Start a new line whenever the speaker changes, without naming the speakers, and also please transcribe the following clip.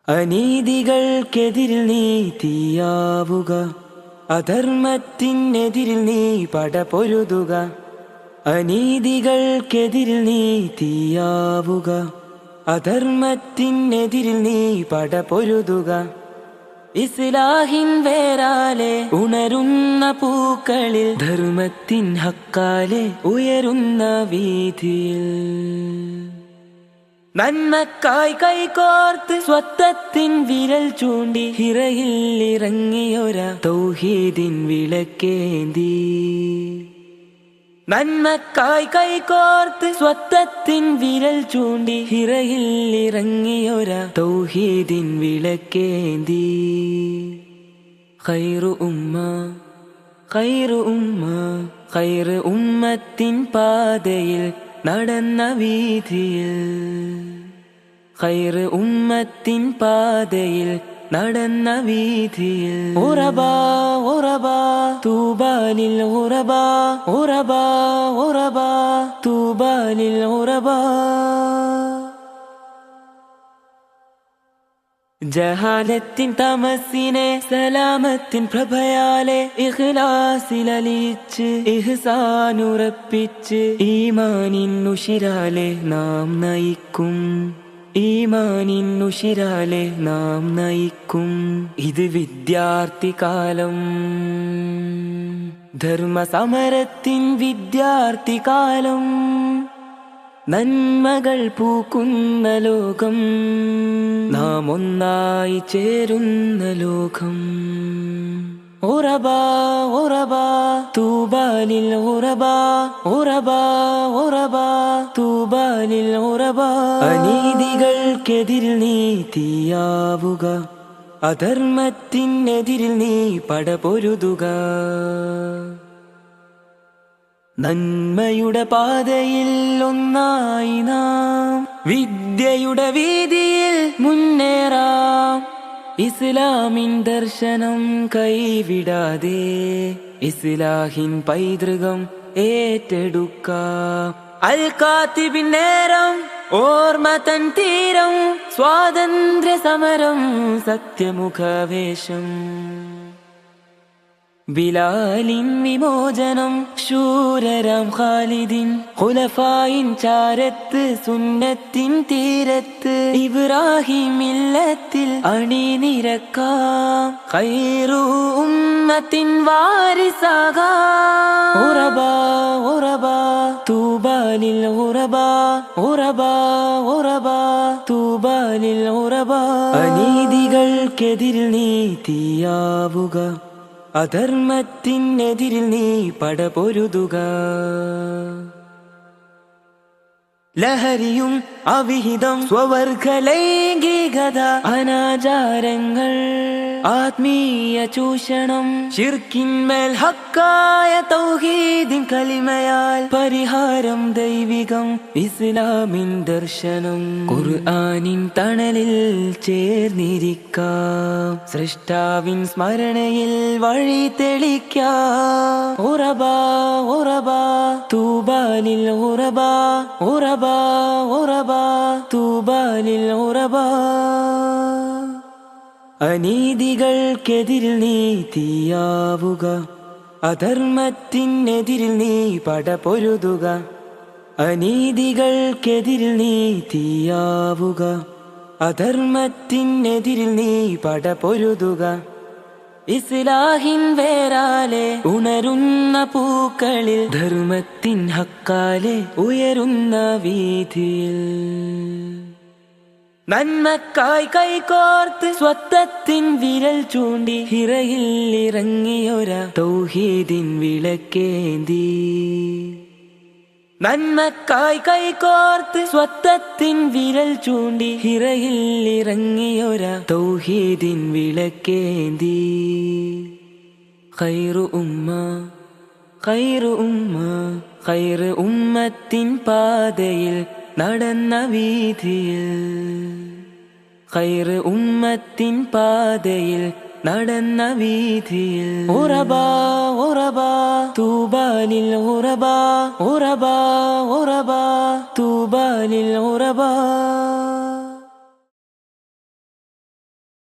അനീതികൾക്കെതിരിൽ നീ തീയാവുക, അധർമ്മത്തിനെതിരിൽ നീ പടപൊരുതുക. അനീതികൾക്കെതിരിൽ നീ തീയാവുക, അധർമ്മത്തിനെതിരിൽ നീ പടപൊരുതുക. ഇസ്ലാഹിൻ വേരാലെ ഉണരുന്ന പൂക്കളിൽ, ധർമ്മത്തിൻ ഹക്കാലെ ഉയരുന്ന വീതിയിൽ, നന്മക്കായി കൈകോർത്ത് സ്വത്വത്തിൻ വിരൽ ചൂണ്ടി ഹിറയിൽ ഇറങ്ങിയൊര തൗഹീദിൻ വിളക്കേന്തി. നന്മക്കായി കൈകോർത്ത് സ്വത്വത്തിൻ വിരൽ ചൂണ്ടി ഹിറയിൽ ഇറങ്ങിയൊര തൗഹീദിൻ വിളക്കേന്തി. ഖൈറു ഉമ്മ, ഖൈറു ഉമ്മ, ഖൈറ് ഉമ്മത്തിൻ പാതയിൽ നടന്ന വീതിയിൽ, ഖൈറ് ഉമ്മത്തിൻ പാതയിൽ നടന്ന വീതിയിൽ. ഉറബാ ഉറബാ തൂബാലിൽ ഉറബാ, ഉറബാ ഉറബാ തൂബാലിൽ ഉറബാ. ജഹാലത്തിൻ തമസ്സിനെ സലാമത്തിൻ പ്രഭയാലെ ഇഖ്ലാസിലലിച്ച് ഇഹ്സാനുറപ്പിച്ച് ഈമാനിൻ ഉശിരാലെ നാം നയിക്കും, ഈമാനിൻ ഉശിരാലെ നാം നയിക്കും. ഇത് വിദ്യാർത്ഥി കാലം, ധർമ്മസമരത്തിൻ വിദ്യാർത്ഥി കാലം. നന്മകൾ പൂക്കുന്ന ലോകം, നാം ഒന്നായി ചേരുന്ന ലോകം. ഉറബാ ഉറബാ തൂബാലിൽ ഉറബാ, ഉറബാ ഉറബാ തൂബാലിൽ ഉറബാ. അനീതികൾക്കെതിരിൽ നീ തീയാവുക, അധർമ്മത്തിനെതിരിൽ നീ പടപൊരുതുക. നന്മയുടെ പാതയിൽ ഒന്നായി നാം വിദ്യയുടെ വീതിയിൽ മുന്നേറാം. ഇസ്ലാമിൻ ദർശനം കൈവിടാതെ ഇസ്ലാഹിൻ പൈതൃകം ഏറ്റെടുക്കാം. അൽ കാത്തിബിൻ നേരം, ഓർമ്മ തൻ തീരം, സ്വാതന്ത്ര്യ സമരം സത്യമുഖവേഷം. ബിലാലിൻ വിമോചനം, ശൂരരാം ഖാലിദിൻ, ഖുലഫായിൻ ചാരത്ത്, സുന്നത്തിൻ തീരത്ത്, ഇബ്രാഹിം മില്ലത്തിൽ അണിനിരക്കാം. ഖൈറു ഉമ്മത്തിൻ വാരിസാകാം. ഉറബാ ഉറബാ തൂബാലിൽ ഉറബാ, ഉറബാ ഉറബാ തൂബാലിൽ ഉറബാ. അനീതികൾക്കെതിരിൽ നീ തീയാവുക, അധർമ്മത്തിനെതിരിൽ നീ പടപൊരുതുക. ലഹരിയും അവിഹിതം, സ്വവർഗ ലൈംഗികത, അനാചാരങ്ങൾ, ആത്മീയ ചൂഷണം, ശിർക്കിന്മേൽ ഹക്കായ തൗഹീദിൻ കലിമയാൽ പരിഹാരം ദൈവികം. ഇസ്ലാമിൻ ദർശനം ഖുർആനിൻ തണലിൽ ചേർന്നിരിക്കാം. സൃഷ്ടാവിൻ സ്മരണയിൽ വഴി തെളിക്കാം. ഉറബാ ഉറബാ തൂബാലിൽ ഉറബാ, ഉറബാ ഉറബാ തൂബാലിൽ ഉറബാ. അനീതികൾക്കെതിരിൽ നീ തീയാവുക, അധർമ്മത്തിനെതിരിൽ നീ പടപൊരുതുക. അനീതികൾക്കെതിരിൽ നീ തീയാവുക, അധർമ്മത്തിനെതിരിൽ നീ പടപൊരുതുക. ഇസ്ലാഹിൻ വേരാലെ ഉണരുന്ന പൂക്കളിൽ, ധർമ്മത്തിൻ ഹക്കാലെ ഉയരുന്ന വീതിയിൽ, നന്മക്കായി കൈകോർത്ത് സ്വത്വത്തിൻ വിരൽ ചൂണ്ടി ഹിറയിൽ ഇറങ്ങിയൊര തൗഹീദിൻ വിളക്കേന്തി. നന്മക്കായി കൈകോർത്ത് സ്വത്വത്തിൻ വിരൽ ചൂണ്ടി ഹിറയിൽ ഇറങ്ങിയൊര തൗഹീദിൻ വിളക്കേന്തി. ഖൈറു ഉമ്മ, ഖൈറു ഉമ്മ, ഖൈറ് ഉമ്മത്തിൻ പാതയിൽ നടന്ന വീതിയിൽ, ഖൈറ് ഉമ്മത്തിൻ പാതയിൽ നടന്ന വീതിയിൽ. ഉറബാ ഉറബാ തൂബാലിൽ ഉറബാ, ഉറബാ ഉറബാ തൂബാലിൽ ഉറബാ.